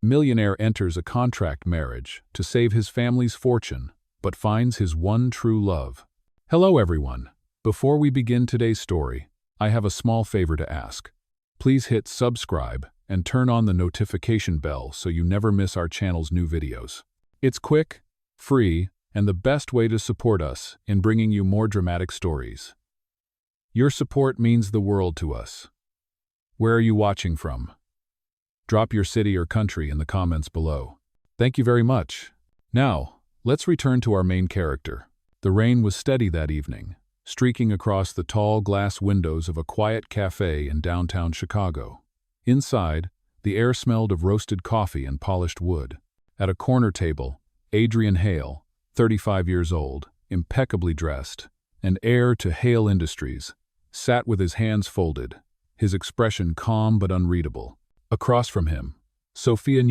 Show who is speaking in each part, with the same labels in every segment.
Speaker 1: Millionaire enters a contract marriage to save his family's fortune, but finds his one true love. Hello everyone. Before we begin today's story, I have a small favor to ask. Please hit subscribe and turn on the notification bell so you never miss our channel's new videos. It's quick, free, and the best way to support us in bringing you more dramatic stories. Your support means the world to us. Where are you watching from? Drop your city or country in the comments below. Thank you very much. Now, let's return to our main character. The rain was steady that evening, streaking across the tall glass windows of a quiet cafe in downtown Chicago. Inside, the air smelled of roasted coffee and polished wood. At a corner table, Adrian Hale, 35 years old, impeccably dressed, and heir to Hale Industries, sat with his hands folded, his expression calm but unreadable. Across from him, Sofia,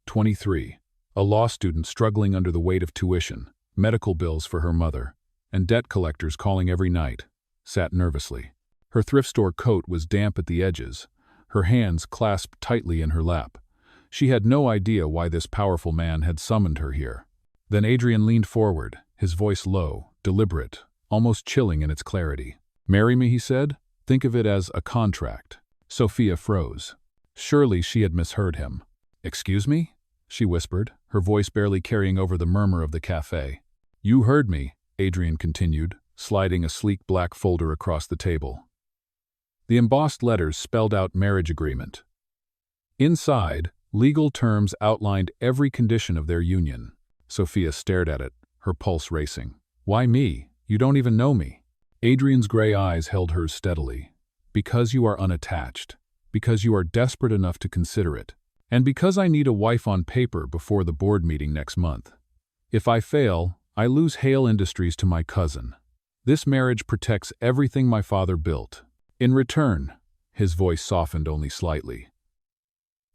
Speaker 1: 23, a law student struggling under the weight of tuition, medical bills for her mother, and debt collectors calling every night, sat nervously. Her thrift store coat was damp at the edges, her hands clasped tightly in her lap. She had no idea why this powerful man had summoned her here. Then Adrian leaned forward, his voice low, deliberate, almost chilling in its clarity. "Marry me," he said. "Think of it as a contract." Sofia froze. Surely she had misheard him. "Excuse me?" she whispered, her voice barely carrying over the murmur of the cafe. "You heard me," Adrian continued, sliding a sleek black folder across the table. The embossed letters spelled out marriage agreement. Inside, legal terms outlined every condition of their union. Sofia stared at it, her pulse racing. "Why me? You don't even know me." Adrian's gray eyes held hers steadily. "Because you are unattached. Because you are desperate enough to consider it. And because I need a wife on paper before the board meeting next month. If I fail, I lose Hale Industries to my cousin. This marriage protects everything my father built. In return," his voice softened only slightly,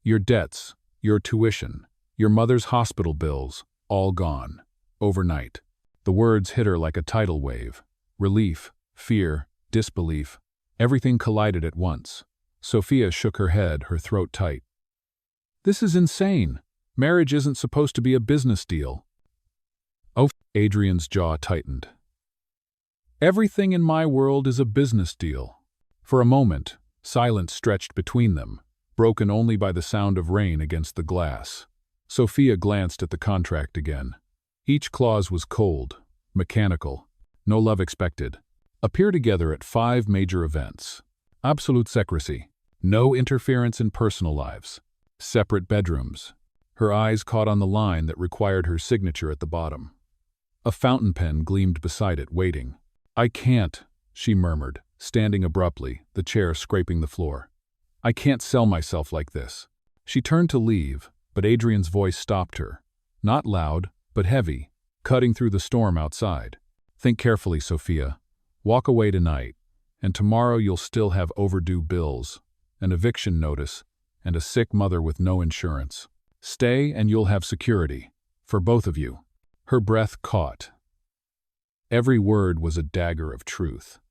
Speaker 1: "your debts, your tuition, your mother's hospital bills, all gone. Overnight." The words hit her like a tidal wave. Relief, fear, disbelief, everything collided at once. Sofia shook her head, her throat tight. "This is insane. Marriage isn't supposed to be a business deal." "Oh," Adrian's jaw tightened. "Everything in my world is a business deal." For a moment, silence stretched between them, broken only by the sound of rain against the glass. Sofia glanced at the contract again. Each clause was cold, mechanical, no love expected. Appear together at 5 major events. Absolute secrecy. No interference in personal lives. Separate bedrooms. Her eyes caught on the line that required her signature at the bottom. A fountain pen gleamed beside it, waiting. "I can't," she murmured, standing abruptly, the chair scraping the floor. "I can't sell myself like this." She turned to leave, but Adrian's voice stopped her. Not loud, but heavy, cutting through the storm outside. "Think carefully, Sofia. Walk away tonight, and tomorrow you'll still have overdue bills, an eviction notice, and a sick mother with no insurance. Stay and you'll have security. For both of you." Her breath caught. Every word was a dagger of truth.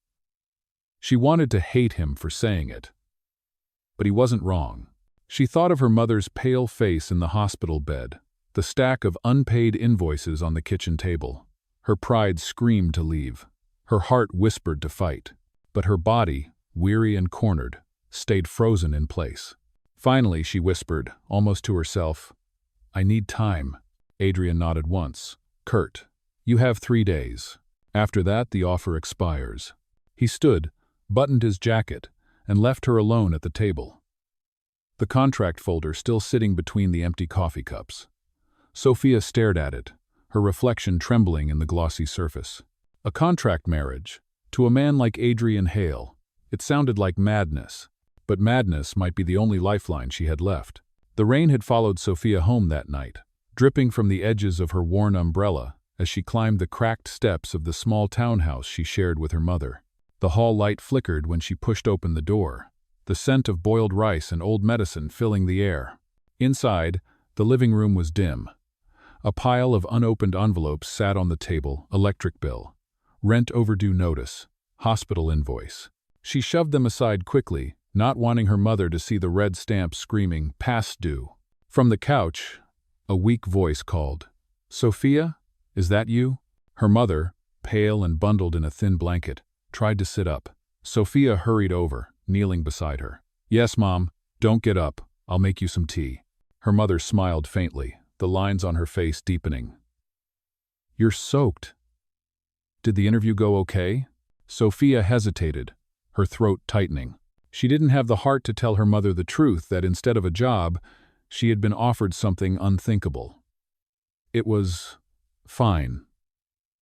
Speaker 1: She wanted to hate him for saying it. But he wasn't wrong. She thought of her mother's pale face in the hospital bed, the stack of unpaid invoices on the kitchen table. Her pride screamed to leave. Her heart whispered to fight. But her body, weary and cornered, stayed frozen in place. Finally, she whispered, almost to herself, "I need time." Adrian nodded once. "Curt, you have 3 days. After that, the offer expires." He stood, buttoned his jacket, and left her alone at the table. The contract folder still sitting between the empty coffee cups. Sofia stared at it, her reflection trembling in the glossy surface. A contract marriage, to a man like Adrian Hale, it sounded like madness, but madness might be the only lifeline she had left. The rain had followed Sofia home that night, dripping from the edges of her worn umbrella as she climbed the cracked steps of the small townhouse she shared with her mother. The hall light flickered when she pushed open the door, the scent of boiled rice and old medicine filling the air. Inside, the living room was dim. A pile of unopened envelopes sat on the table: electric bill, rent overdue notice, hospital invoice. She shoved them aside quickly, not wanting her mother to see the red stamp screaming, "Past due." From the couch, a weak voice called, "Sofia, is that you?" Her mother, pale and bundled in a thin blanket, tried to sit up. Sofia hurried over, kneeling beside her. "Yes, Mom, don't get up. I'll make you some tea." Her mother smiled faintly, the lines on her face deepening. "You're soaked. Did the interview go okay?" Sofia hesitated, her throat tightening. She didn't have the heart to tell her mother the truth that instead of a job, she had been offered something unthinkable. "It was fine,"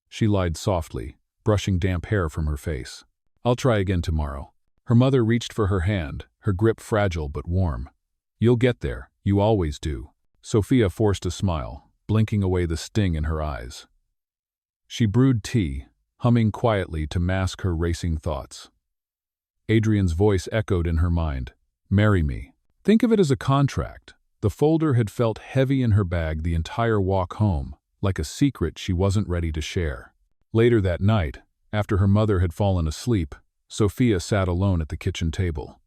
Speaker 1: she lied softly, brushing damp hair from her face. "I'll try again tomorrow." Her mother reached for her hand, her grip fragile but warm. "You'll get there, you always do." Sofia forced a smile, blinking away the sting in her eyes. She brewed tea, humming quietly to mask her racing thoughts. Adrian's voice echoed in her mind. "Marry me." Think of it as a contract. The folder had felt heavy in her bag the entire walk home, like a secret she wasn't ready to share. Later that night, after her mother had fallen asleep, Sofia sat alone at the kitchen table.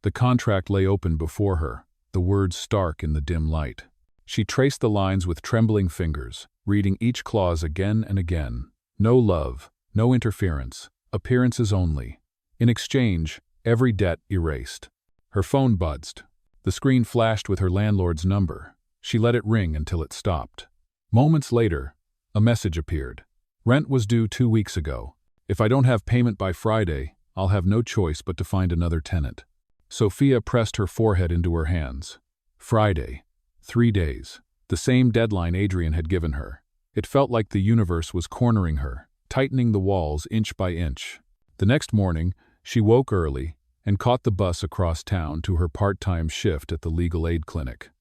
Speaker 1: The contract lay open before her, the words stark in the dim light. She traced the lines with trembling fingers, reading each clause again and again. No love, no interference, appearances only. In exchange, every debt erased. Her phone buzzed. The screen flashed with her landlord's number. She let it ring until it stopped. Moments later, a message appeared. "Rent was due 2 weeks ago. If I don't have payment by Friday, I'll have no choice but to find another tenant." Sofia pressed her forehead into her hands. Friday. 3 days. The same deadline Adrian had given her. It felt like the universe was cornering her, tightening the walls inch by inch. The next morning, she woke early and caught the bus across town to her part-time shift at the legal aid clinic.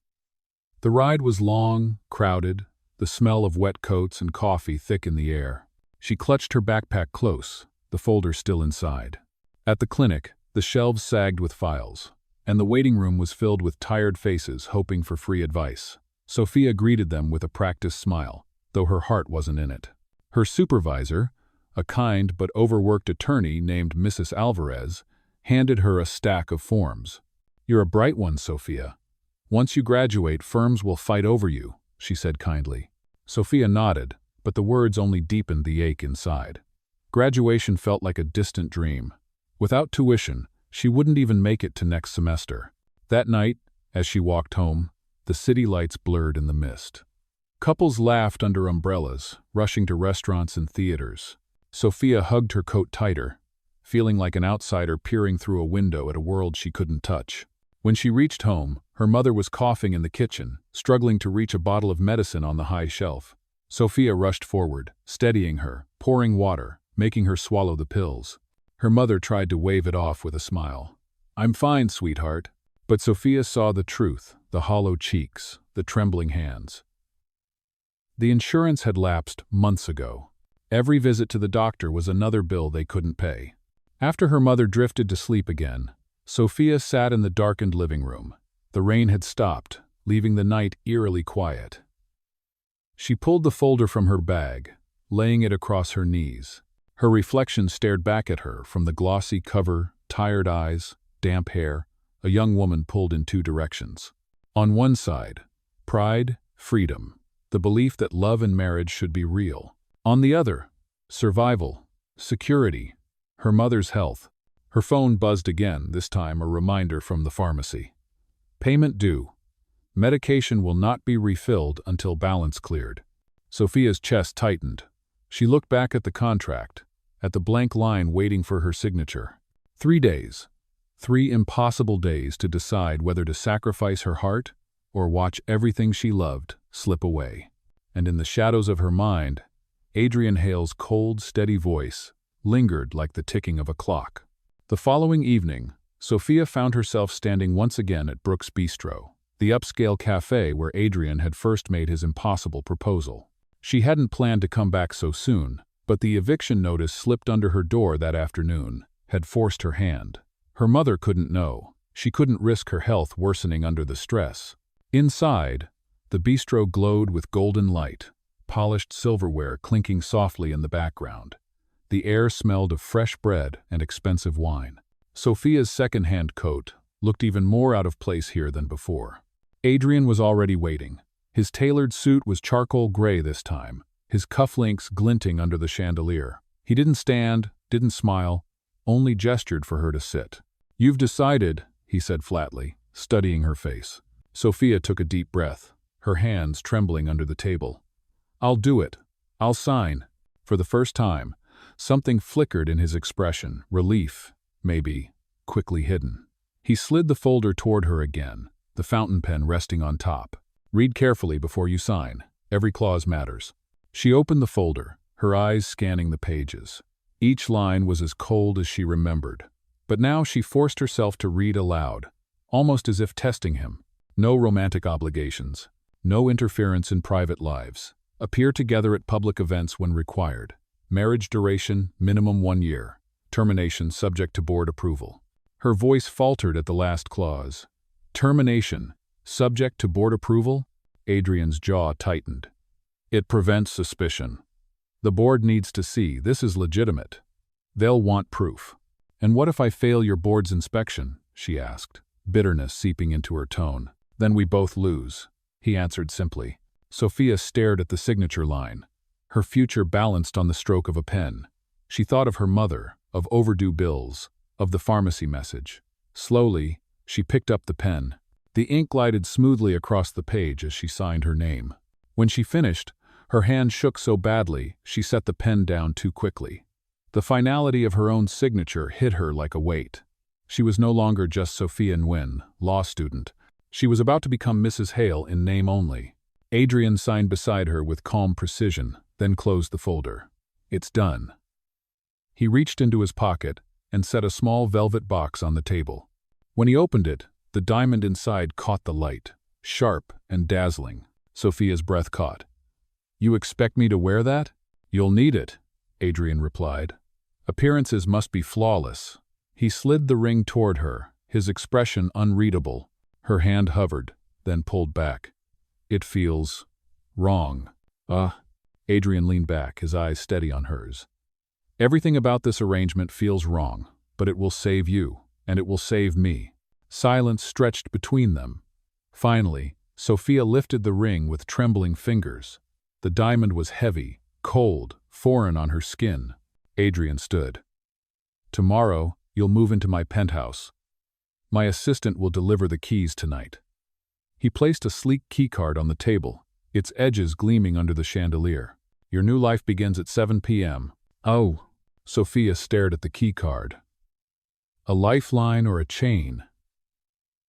Speaker 1: The ride was long, crowded, the smell of wet coats and coffee thick in the air. She clutched her backpack close, the folder still inside. At the clinic, the shelves sagged with files, and the waiting room was filled with tired faces hoping for free advice. Sofia greeted them with a practiced smile, though her heart wasn't in it. Her supervisor, a kind but overworked attorney named Mrs. Alvarez, handed her a stack of forms. "You're a bright one, Sofia. Once you graduate, firms will fight over you," she said kindly. Sofia nodded, but the words only deepened the ache inside. Graduation felt like a distant dream. Without tuition, she wouldn't even make it to next semester. That night, as she walked home, the city lights blurred in the mist. Couples laughed under umbrellas, rushing to restaurants and theaters. Sofia hugged her coat tighter, feeling like an outsider peering through a window at a world she couldn't touch. When she reached home, her mother was coughing in the kitchen, struggling to reach a bottle of medicine on the high shelf. Sofia rushed forward, steadying her, pouring water, making her swallow the pills. Her mother tried to wave it off with a smile. "I'm fine, sweetheart." But Sofia saw the truth, the hollow cheeks, the trembling hands. The insurance had lapsed months ago. Every visit to the doctor was another bill they couldn't pay. After her mother drifted to sleep again, Sofia sat in the darkened living room. The rain had stopped, leaving the night eerily quiet. She pulled the folder from her bag, laying it across her knees. Her reflection stared back at her from the glossy cover, tired eyes, damp hair, a young woman pulled in 2 directions. On one side, pride, freedom, the belief that love and marriage should be real. On the other, survival, security, her mother's health. Her phone buzzed again, this time a reminder from the pharmacy. "Payment due. Medication will not be refilled until balance cleared." Sofia's chest tightened. She looked back at the contract, at the blank line waiting for her signature. 3 days. 3 impossible days to decide whether to sacrifice her heart or watch everything she loved slip away. And in the shadows of her mind, Adrian Hale's cold, steady voice lingered like the ticking of a clock. The following evening, Sofia found herself standing once again at Brooks Bistro, the upscale cafe where Adrian had first made his impossible proposal. She hadn't planned to come back so soon, but the eviction notice slipped under her door that afternoon had forced her hand. Her mother couldn't know. She couldn't risk her health worsening under the stress. Inside, the bistro glowed with golden light, polished silverware clinking softly in the background. The air smelled of fresh bread and expensive wine. Sofia's second-hand coat looked even more out of place here than before. Adrian was already waiting. His tailored suit was charcoal gray this time, his cufflinks glinting under the chandelier. He didn't stand, didn't smile, only gestured for her to sit. "You've decided," he said flatly, studying her face. Sofia took a deep breath, her hands trembling under the table. "I'll do it. I'll sign." For the first time, something flickered in his expression, relief, maybe, quickly hidden. He slid the folder toward her again, the fountain pen resting on top. "Read carefully before you sign. Every clause matters." She opened the folder, her eyes scanning the pages. Each line was as cold as she remembered. But now she forced herself to read aloud, almost as if testing him. No romantic obligations. No interference in private lives. Appear together at public events when required. Marriage duration, minimum 1 year. Termination subject to board approval. Her voice faltered at the last clause. Termination, subject to board approval? Adrian's jaw tightened. It prevents suspicion. The board needs to see this is legitimate. They'll want proof. "And what if I fail your board's inspection?" she asked, bitterness seeping into her tone. "Then we both lose," he answered simply. Sofia stared at the signature line. Her future balanced on the stroke of a pen. She thought of her mother, of overdue bills, of the pharmacy message. Slowly, she picked up the pen. The ink glided smoothly across the page as she signed her name. When she finished, her hand shook so badly she set the pen down too quickly. The finality of her own signature hit her like a weight. She was no longer just Sofia Nguyen, law student. She was about to become Mrs. Hale in name only. Adrian signed beside her with calm precision, then closed the folder. "It's done." He reached into his pocket and set a small velvet box on the table. When he opened it, the diamond inside caught the light, sharp and dazzling. Sofia's breath caught. "You expect me to wear that?" "You'll need it," Adrian replied. "Appearances must be flawless." He slid the ring toward her, his expression unreadable. Her hand hovered, then pulled back. "It feels wrong." Adrian leaned back, his eyes steady on hers. "Everything about this arrangement feels wrong, but it will save you, and it will save me." Silence stretched between them. Finally, Sofia lifted the ring with trembling fingers. The diamond was heavy, cold, foreign on her skin. Adrian stood. "Tomorrow, you'll move into my penthouse. My assistant will deliver the keys tonight." He placed a sleek keycard on the table, its edges gleaming under the chandelier. "Your new life begins at 7 p.m. "Oh," Sofia stared at the keycard. A lifeline or a chain?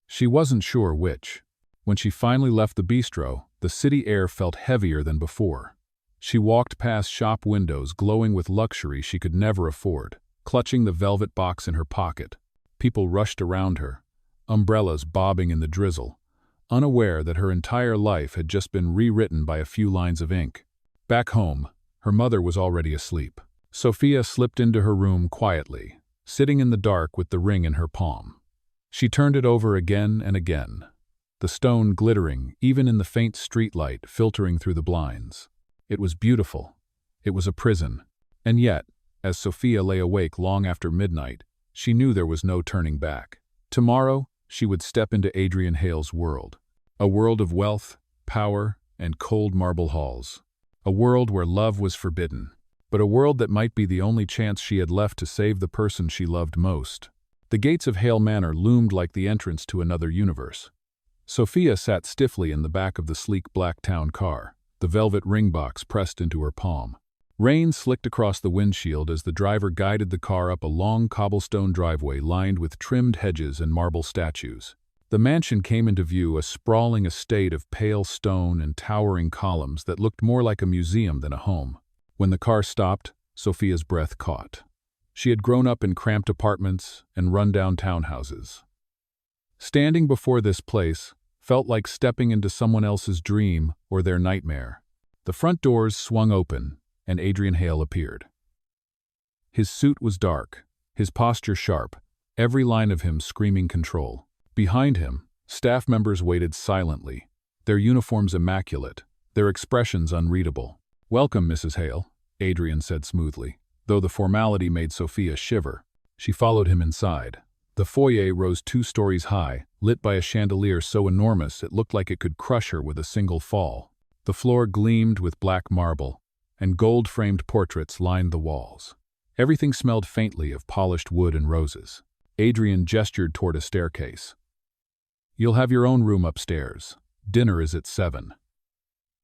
Speaker 1: She wasn't sure which. When she finally left the bistro, the city air felt heavier than before. She walked past shop windows glowing with luxury she could never afford, clutching the velvet box in her pocket. People rushed around her, umbrellas bobbing in the drizzle, unaware that her entire life had just been rewritten by a few lines of ink. Back home, her mother was already asleep. Sofia slipped into her room quietly, sitting in the dark with the ring in her palm. She turned it over again and again, the stone glittering even in the faint streetlight filtering through the blinds. It was beautiful. It was a prison. And yet, as Sofia lay awake long after midnight, she knew there was no turning back. Tomorrow, she would step into Adrian Hale's world. A world of wealth, power, and cold marble halls. A world where love was forbidden. But a world that might be the only chance she had left to save the person she loved most. The gates of Hale Manor loomed like the entrance to another universe. Sofia sat stiffly in the back of the sleek black town car, the velvet ring box pressed into her palm. Rain slicked across the windshield as the driver guided the car up a long cobblestone driveway lined with trimmed hedges and marble statues. The mansion came into view, a sprawling estate of pale stone and towering columns that looked more like a museum than a home. When the car stopped, Sofia's breath caught. She had grown up in cramped apartments and run-down townhouses. Standing before this place felt like stepping into someone else's dream or their nightmare. The front doors swung open, and Adrian Hale appeared. His suit was dark, his posture sharp, every line of him screaming control. Behind him, staff members waited silently, their uniforms immaculate, their expressions unreadable. "Welcome, Mrs. Hale," Adrian said smoothly, though the formality made Sofia shiver. She followed him inside, The foyer rose 2 stories high, lit by a chandelier so enormous it looked like it could crush her with a single fall. The floor gleamed with black marble, and gold-framed portraits lined the walls. Everything smelled faintly of polished wood and roses. Adrian gestured toward a staircase. "You'll have your own room upstairs. Dinner is at 7.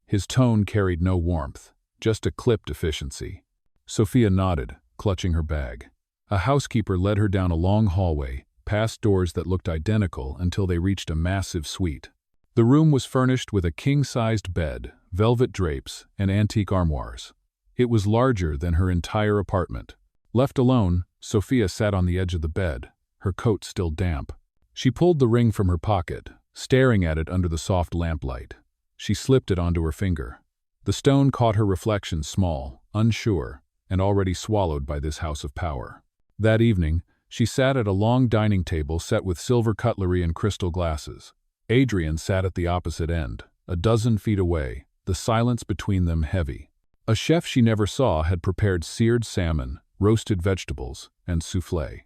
Speaker 1: His tone carried no warmth, just a clipped efficiency. Sofia nodded, clutching her bag. A housekeeper led her down a long hallway, past doors that looked identical until they reached a massive suite. The room was furnished with a king-sized bed, velvet drapes, and antique armoires. It was larger than her entire apartment. Left alone, Sofia sat on the edge of the bed, her coat still damp. She pulled the ring from her pocket, staring at it under the soft lamplight. She slipped it onto her finger. The stone caught her reflection small, unsure, and already swallowed by this house of power. That evening, she sat at a long dining table set with silver cutlery and crystal glasses. Adrian sat at the opposite end, a dozen feet away, the silence between them heavy. A chef she never saw had prepared seared salmon, roasted vegetables, and soufflé.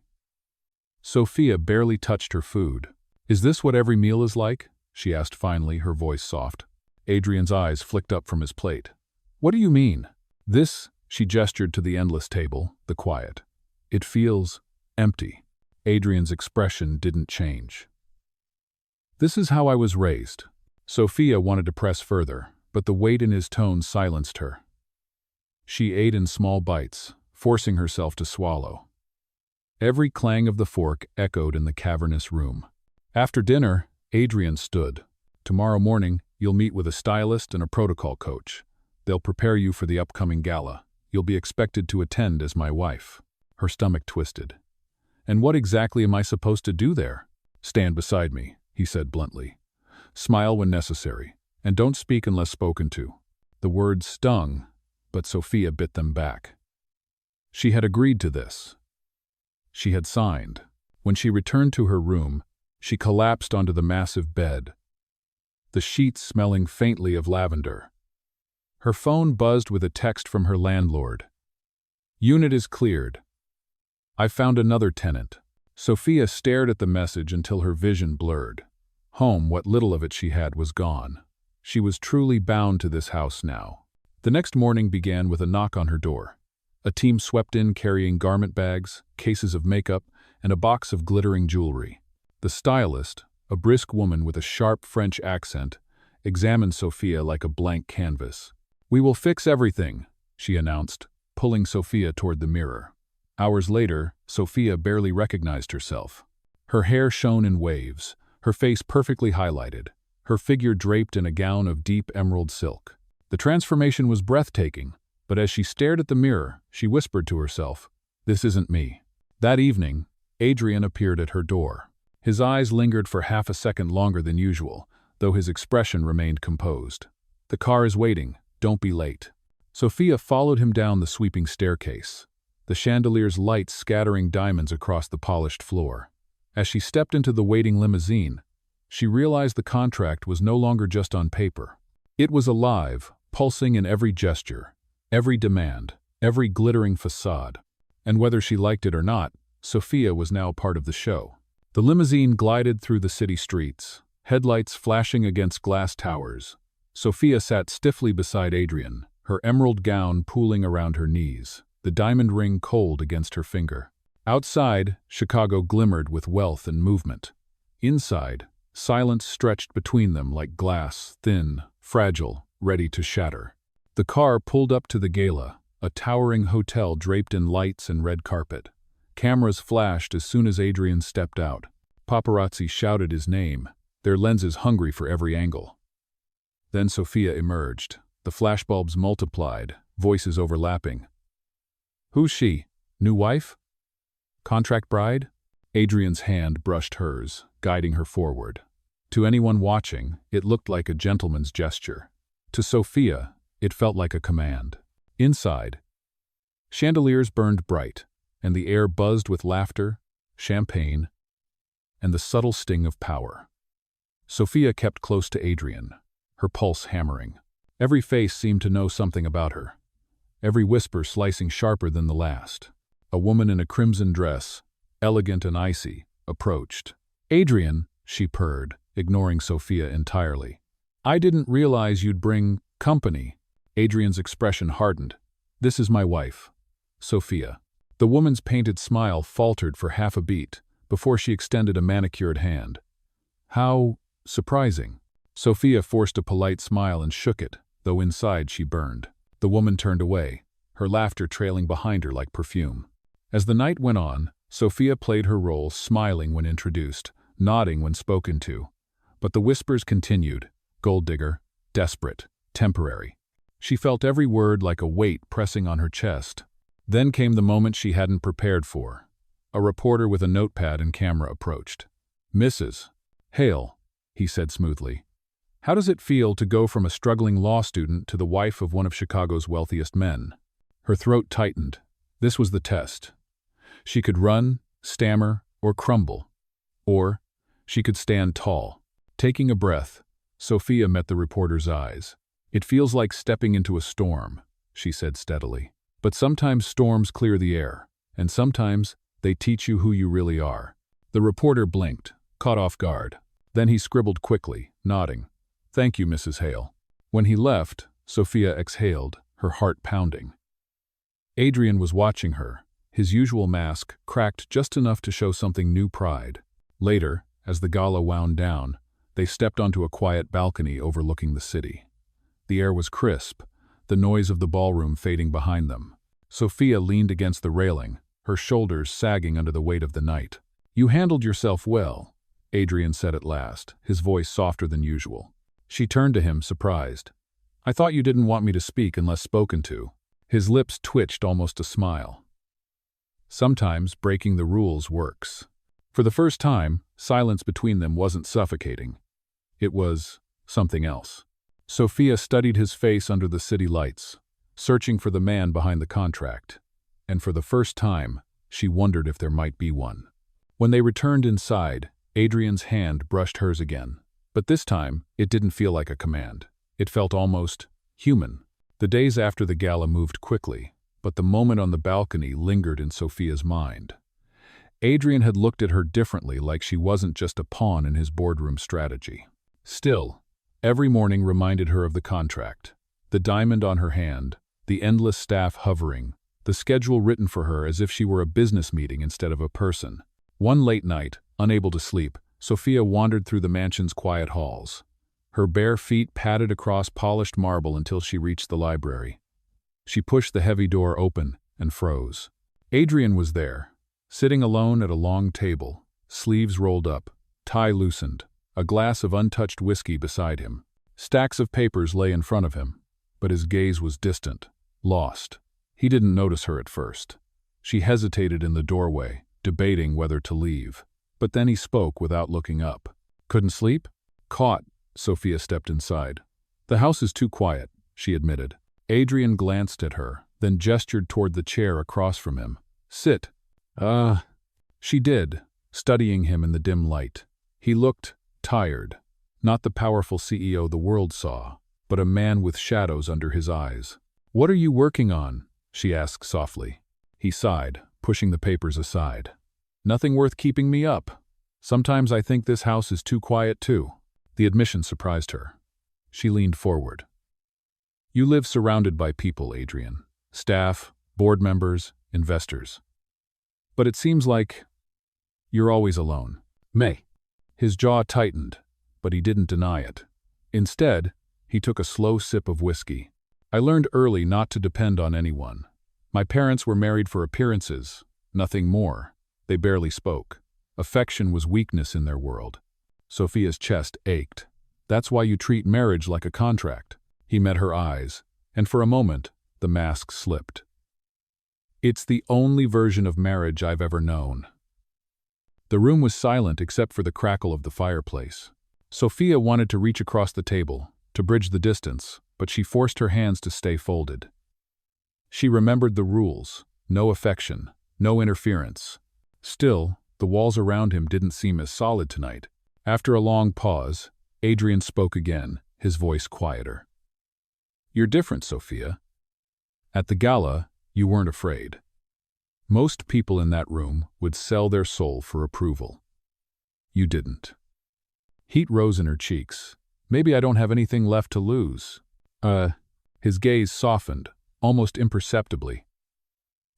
Speaker 1: Sofia barely touched her food. "Is this what every meal is like?" she asked finally, her voice soft. Adrian's eyes flicked up from his plate. "What do you mean?" "This," she gestured to the endless table, the quiet. "It feels empty." Adrian's expression didn't change. "This is how I was raised." Sofia wanted to press further, but the weight in his tone silenced her. She ate in small bites, forcing herself to swallow. Every clang of the fork echoed in the cavernous room. After dinner, Adrian stood. "Tomorrow morning, you'll meet with a stylist and a protocol coach. They'll prepare you for the upcoming gala. You'll be expected to attend as my wife." Her stomach twisted. "And what exactly am I supposed to do there?" "Stand beside me," he said bluntly. "Smile when necessary, and don't speak unless spoken to." The words stung, but Sofia bit them back. She had agreed to this. She had signed. When she returned to her room, she collapsed onto the massive bed, the sheets smelling faintly of lavender. Her phone buzzed with a text from her landlord. "Unit is cleared. I found another tenant." Sofia stared at the message until her vision blurred. Home, what little of it she had, was gone. She was truly bound to this house now. The next morning began with a knock on her door. A team swept in carrying garment bags, cases of makeup, and a box of glittering jewelry. The stylist, a brisk woman with a sharp French accent, examined Sofia like a blank canvas. "We will fix everything," she announced, pulling Sofia toward the mirror. Hours later, Sofia barely recognized herself. Her hair shone in waves, her face perfectly highlighted, her figure draped in a gown of deep emerald silk. The transformation was breathtaking, but as she stared at the mirror, she whispered to herself, "This isn't me." That evening, Adrian appeared at her door. His eyes lingered for half a second longer than usual, though his expression remained composed. "The car is waiting. Don't be late." Sofia followed him down the sweeping staircase, the chandelier's light scattering diamonds across the polished floor. As she stepped into the waiting limousine, she realized the contract was no longer just on paper. It was alive, pulsing in every gesture, every demand, every glittering facade. And whether she liked it or not, Sofia was now part of the show. The limousine glided through the city streets, headlights flashing against glass towers. Sofia sat stiffly beside Adrian, her emerald gown pooling around her knees, the diamond ring cold against her finger. Outside, Chicago glimmered with wealth and movement. Inside, silence stretched between them like glass, thin, fragile, ready to shatter. The car pulled up to the gala, a towering hotel draped in lights and red carpet. Cameras flashed as soon as Adrian stepped out. Paparazzi shouted his name, their lenses hungry for every angle. Then Sofia emerged. The flashbulbs multiplied, voices overlapping. "Who's she? New wife? Contract bride?" Adrian's hand brushed hers, guiding her forward. To anyone watching, it looked like a gentleman's gesture. To Sofia, it felt like a command. Inside, chandeliers burned bright, and the air buzzed with laughter, champagne, and the subtle sting of power. Sofia kept close to Adrian, her pulse hammering. Every face seemed to know something about her, every whisper slicing sharper than the last. A woman in a crimson dress, elegant and icy, approached. "Adrian," she purred, ignoring Sofia entirely. "I didn't realize you'd bring company." Adrian's expression hardened. "This is my wife, Sofia." The woman's painted smile faltered for half a beat before she extended a manicured hand. "How surprising." Sofia forced a polite smile and shook it, though inside she burned. The woman turned away, her laughter trailing behind her like perfume. As the night went on, Sofia played her role, smiling when introduced, nodding when spoken to. But the whispers continued: gold digger, desperate, temporary. She felt every word like a weight pressing on her chest. Then came the moment she hadn't prepared for. A reporter with a notepad and camera approached. "Mrs. Hale," he said smoothly, "how does it feel to go from a struggling law student to the wife of one of Chicago's wealthiest men?" Her throat tightened. This was the test. She could run, stammer, or crumble. Or she could stand tall. Taking a breath, Sofia met the reporter's eyes. "It feels like stepping into a storm," she said steadily. "But sometimes storms clear the air, and sometimes they teach you who you really are." The reporter blinked, caught off guard. Then he scribbled quickly, nodding. "Thank you, Mrs. Hale." When he left, Sofia exhaled, her heart pounding. Adrian was watching her, his usual mask cracked just enough to show something new pride. Later, as the gala wound down, they stepped onto a quiet balcony overlooking the city. The air was crisp, the noise of the ballroom fading behind them. Sofia leaned against the railing, her shoulders sagging under the weight of the night. "You handled yourself well," Adrian said at last, his voice softer than usual. She turned to him, surprised. "I thought you didn't want me to speak unless spoken to." His lips twitched almost a smile. Sometimes breaking the rules works. For the first time, silence between them wasn't suffocating. It was something else. Sofia studied his face under the city lights, searching for the man behind the contract. And for the first time, she wondered if there might be one. When they returned inside, Adrian's hand brushed hers again. But this time, it didn't feel like a command. It felt almost human. The days after the gala moved quickly, but the moment on the balcony lingered in Sofia's mind. Adrian had looked at her differently, like she wasn't just a pawn in his boardroom strategy. Still, every morning reminded her of the contract, the diamond on her hand, the endless staff hovering, the schedule written for her as if she were a business meeting instead of a person. One late night, unable to sleep, Sofia wandered through the mansion's quiet halls. Her bare feet padded across polished marble until she reached the library. She pushed the heavy door open and froze. Adrian was there, sitting alone at a long table, sleeves rolled up, tie loosened, a glass of untouched whiskey beside him. Stacks of papers lay in front of him, but his gaze was distant, lost. He didn't notice her at first. She hesitated in the doorway, debating whether to leave. But then he spoke without looking up. "Couldn't sleep?" "Caught." Sofia stepped inside. "The house is too quiet," she admitted. Adrian glanced at her, then gestured toward the chair across from him. "Sit." She did, studying him in the dim light. He looked tired. Not the powerful CEO the world saw, but a man with shadows under his eyes. "What are you working on?" she asked softly. He sighed, pushing the papers aside. "Nothing worth keeping me up. Sometimes I think this house is too quiet too." The admission surprised her. She leaned forward. "You live surrounded by people, Adrian. Staff, board members, investors. But it seems like you're always alone." "May." His jaw tightened, but he didn't deny it. Instead, he took a slow sip of whiskey. "I learned early not to depend on anyone. My parents were married for appearances, nothing more. They barely spoke. Affection was weakness in their world." Sofia's chest ached. "That's why you treat marriage like a contract." He met her eyes, and for a moment, the mask slipped. "It's the only version of marriage I've ever known." The room was silent except for the crackle of the fireplace. Sofia wanted to reach across the table, to bridge the distance, but she forced her hands to stay folded. She remembered the rules: no affection, no interference. Still, the walls around him didn't seem as solid tonight. After a long pause, Adrian spoke again, his voice quieter. "You're different, Sofia. At the gala, you weren't afraid. Most people in that room would sell their soul for approval. You didn't. Heat rose in her cheeks. Maybe I don't have anything left to lose. His gaze softened, almost imperceptibly.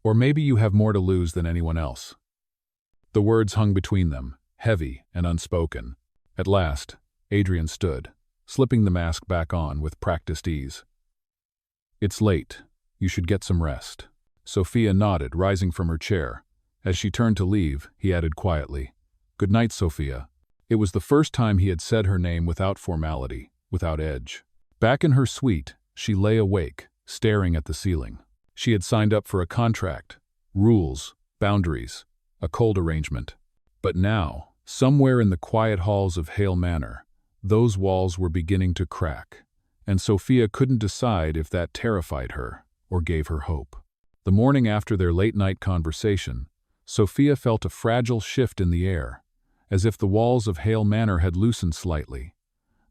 Speaker 1: Or maybe you have more to lose than anyone else. The words hung between them, heavy and unspoken. At last, Adrian stood, slipping the mask back on with practiced ease. It's late. You should get some rest. Sofia nodded, rising from her chair. As she turned to leave, he added quietly, "Good night, Sofia." It was the first time he had said her name without formality, without edge. Back in her suite, she lay awake, staring at the ceiling. She had signed up for a contract, rules, boundaries, a cold arrangement. But now, somewhere in the quiet halls of Hale Manor, those walls were beginning to crack, and Sofia couldn't decide if that terrified her or gave her hope. The morning after their late-night conversation, Sofia felt a fragile shift in the air, as if the walls of Hale Manor had loosened slightly.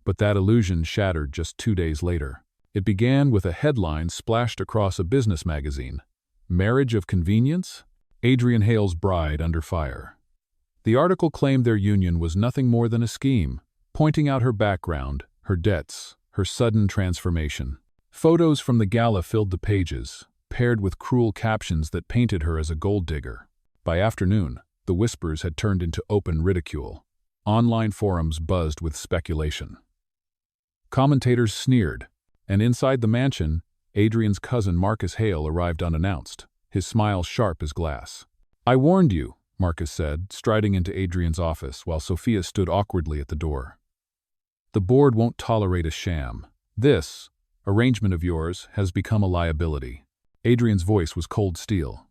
Speaker 1: But that illusion shattered just 2 days later. It began with a headline splashed across a business magazine. Marriage of convenience? Adrian Hale's bride under fire. The article claimed their union was nothing more than a scheme, pointing out her background, her debts, her sudden transformation. Photos from the gala filled the pages, paired with cruel captions that painted her as a gold digger. By afternoon, the whispers had turned into open ridicule. Online forums buzzed with speculation. Commentators sneered, and inside the mansion, Adrian's cousin Marcus Hale arrived unannounced, his smile sharp as glass. "I warned you," Marcus said, striding into Adrian's office while Sofia stood awkwardly at the door. "The board won't tolerate a sham. This arrangement of yours has become a liability." Adrian's voice was cold steel.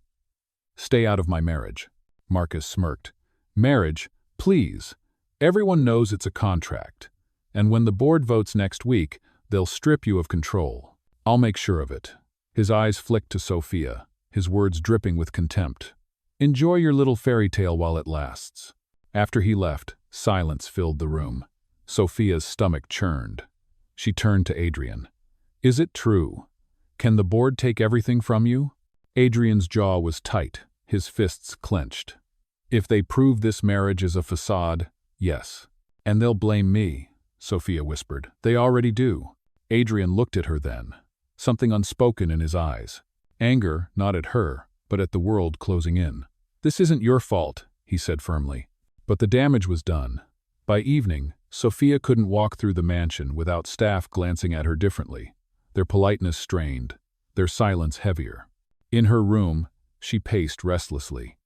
Speaker 1: "Stay out of my marriage." Marcus smirked. "Marriage? Please. Everyone knows it's a contract. And when the board votes next week, they'll strip you of control. I'll make sure of it." His eyes flicked to Sofia, his words dripping with contempt. "Enjoy your little fairy tale while it lasts." After he left, silence filled the room. Sofia's stomach churned. She turned to Adrian. "Is it true? Can the board take everything from you?" Adrian's jaw was tight, his fists clenched. "If they prove this marriage is a facade, yes. And they'll blame me," Sofia whispered. "They already do." Adrian looked at her then, something unspoken in his eyes. Anger, not at her, but at the world closing in. "This isn't your fault," he said firmly. But the damage was done. By evening, Sofia couldn't walk through the mansion without staff glancing at her differently, their politeness strained, their silence heavier. In her room, she paced restlessly.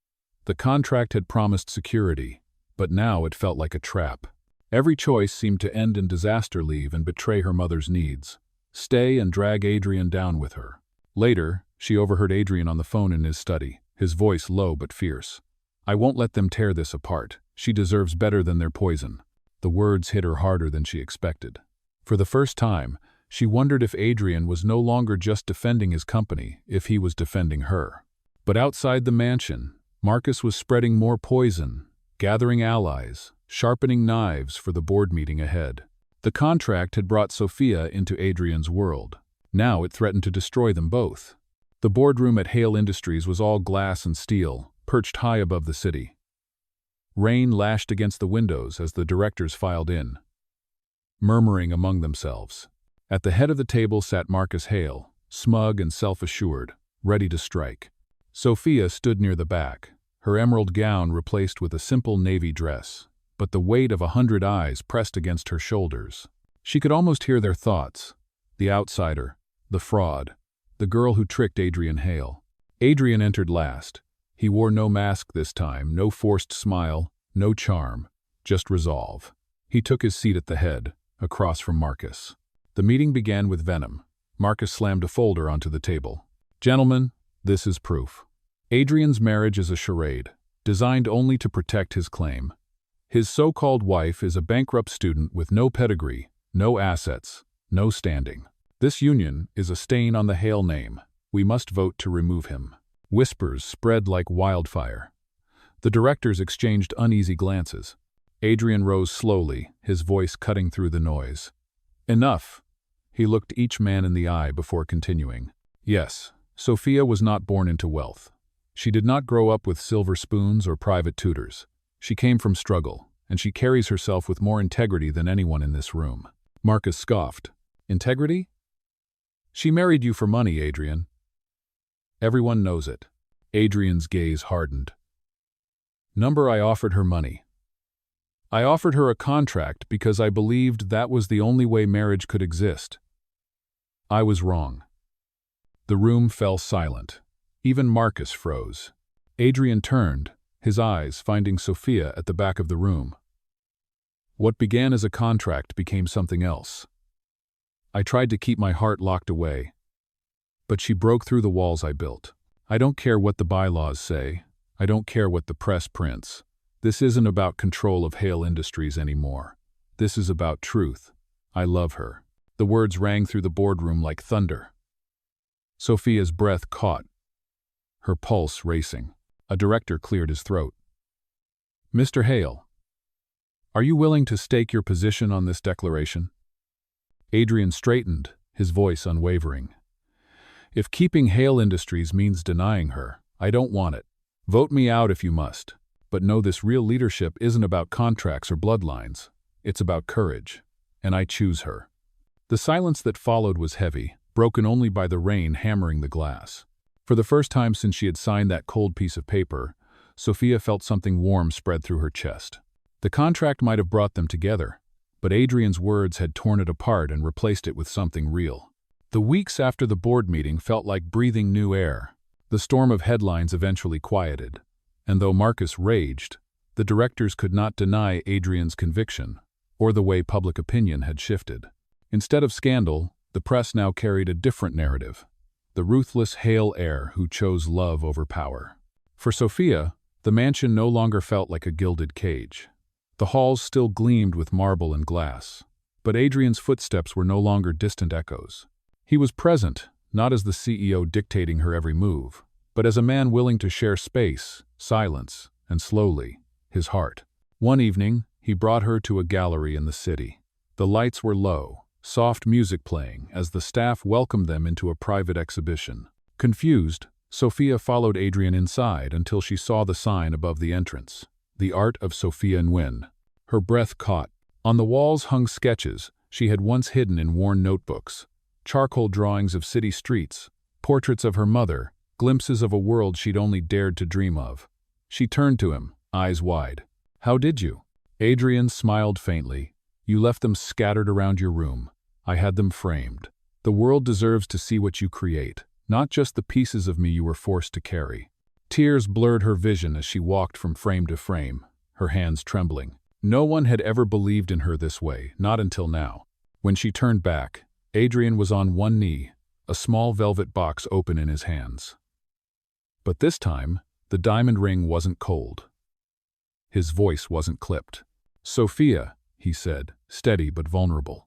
Speaker 1: The contract had promised security, but now it felt like a trap. Every choice seemed to end in disaster leave and betray her mother's needs. Stay and drag Adrian down with her. Later, she overheard Adrian on the phone in his study, his voice low but fierce. "I won't let them tear this apart. She deserves better than their poison." The words hit her harder than she expected. For the first time, she wondered if Adrian was no longer just defending his company, if he was defending her. But outside the mansion, Marcus was spreading more poison, gathering allies, sharpening knives for the board meeting ahead. The contract had brought Sofia into Adrian's world. Now it threatened to destroy them both. The boardroom at Hale Industries was all glass and steel, perched high above the city. Rain lashed against the windows as the directors filed in, murmuring among themselves. At the head of the table sat Marcus Hale, smug and self-assured, ready to strike. Sofia stood near the back, her emerald gown replaced with a simple navy dress, but the weight of 100 eyes pressed against her shoulders. She could almost hear their thoughts. The outsider, the fraud, the girl who tricked Adrian Hale. Adrian entered last. He wore no mask this time, no forced smile, no charm, just resolve. He took his seat at the head, across from Marcus. The meeting began with venom. Marcus slammed a folder onto the table. "Gentlemen, this is proof. Adrian's marriage is a charade, designed only to protect his claim. His so-called wife is a bankrupt student with no pedigree, no assets, no standing. This union is a stain on the Hale name. We must vote to remove him." Whispers spread like wildfire. The directors exchanged uneasy glances. Adrian rose slowly, his voice cutting through the noise. "Enough." He looked each man in the eye before continuing. "Yes, Sofia was not born into wealth. She did not grow up with silver spoons or private tutors. She came from struggle, and she carries herself with more integrity than anyone in this room." Marcus scoffed. "Integrity? She married you for money, Adrian. Everyone knows it." Adrian's gaze hardened. "Number, I offered her money. I offered her a contract because I believed that was the only way marriage could exist. I was wrong." The room fell silent. Even Marcus froze. Adrian turned, his eyes finding Sofia at the back of the room. "What began as a contract became something else. I tried to keep my heart locked away, but she broke through the walls I built. I don't care what the bylaws say. I don't care what the press prints. This isn't about control of Hale Industries anymore. This is about truth. I love her." The words rang through the boardroom like thunder. Sofia's breath caught, her pulse racing. A director cleared his throat. "Mr. Hale, are you willing to stake your position on this declaration?" Adrian straightened, his voice unwavering. "If keeping Hale Industries means denying her, I don't want it. Vote me out if you must. But know this: real leadership isn't about contracts or bloodlines. It's about courage. And I choose her." The silence that followed was heavy, broken only by the rain hammering the glass. For the first time since she had signed that cold piece of paper, Sofia felt something warm spread through her chest. The contract might have brought them together, but Adrian's words had torn it apart and replaced it with something real. The weeks after the board meeting felt like breathing new air. The storm of headlines eventually quieted, and though Marcus raged, the directors could not deny Adrian's conviction, or the way public opinion had shifted. Instead of scandal, the press now carried a different narrative: the ruthless Hale heir who chose love over power. For Sofia, the mansion no longer felt like a gilded cage. The halls still gleamed with marble and glass, but Adrian's footsteps were no longer distant echoes. He was present, not as the CEO dictating her every move, but as a man willing to share space, silence, and slowly, his heart. One evening, he brought her to a gallery in the city. The lights were low, soft music playing as the staff welcomed them into a private exhibition. Confused, Sofia followed Adrian inside until she saw the sign above the entrance: "The Art of Sofia Nguyen." Her breath caught. On the walls hung sketches she had once hidden in worn notebooks, charcoal drawings of city streets, portraits of her mother, glimpses of a world she'd only dared to dream of. She turned to him, eyes wide. "How did you?" Adrian smiled faintly. "You left them scattered around your room. I had them framed. The world deserves to see what you create, not just the pieces of me you were forced to carry." Tears blurred her vision as she walked from frame to frame, her hands trembling. No one had ever believed in her this way, not until now. When she turned back, Adrian was on one knee, a small velvet box open in his hands. But this time, the diamond ring wasn't cold. His voice wasn't clipped. "Sofia," he said, steady but vulnerable.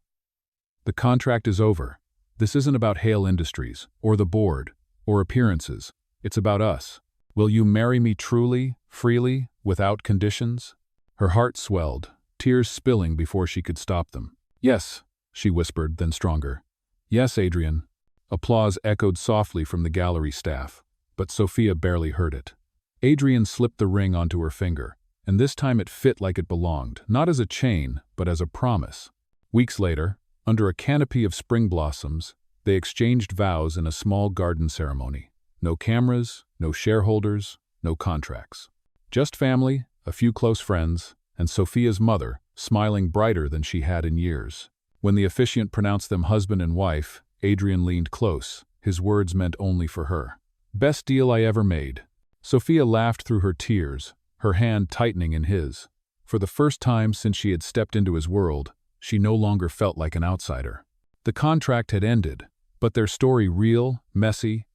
Speaker 1: "The contract is over. This isn't about Hale Industries, or the board, or appearances. It's about us. Will you marry me truly, freely, without conditions?" Her heart swelled, tears spilling before she could stop them. "Yes," she whispered, then stronger. "Yes, Adrian." Applause echoed softly from the gallery staff, but Sofia barely heard it. Adrian slipped the ring onto her finger, and this time it fit like it belonged, not as a chain, but as a promise. Weeks later, under a canopy of spring blossoms, they exchanged vows in a small garden ceremony. No cameras, no shareholders, no contracts. Just family, a few close friends, and Sofia's mother, smiling brighter than she had in years. When the officiant pronounced them husband and wife, Adrian leaned close, his words meant only for her. "Best deal I ever made." Sofia laughed through her tears, her hand tightening in his. For the first time since she had stepped into his world, she no longer felt like an outsider. The contract had ended, but their story, real, messy,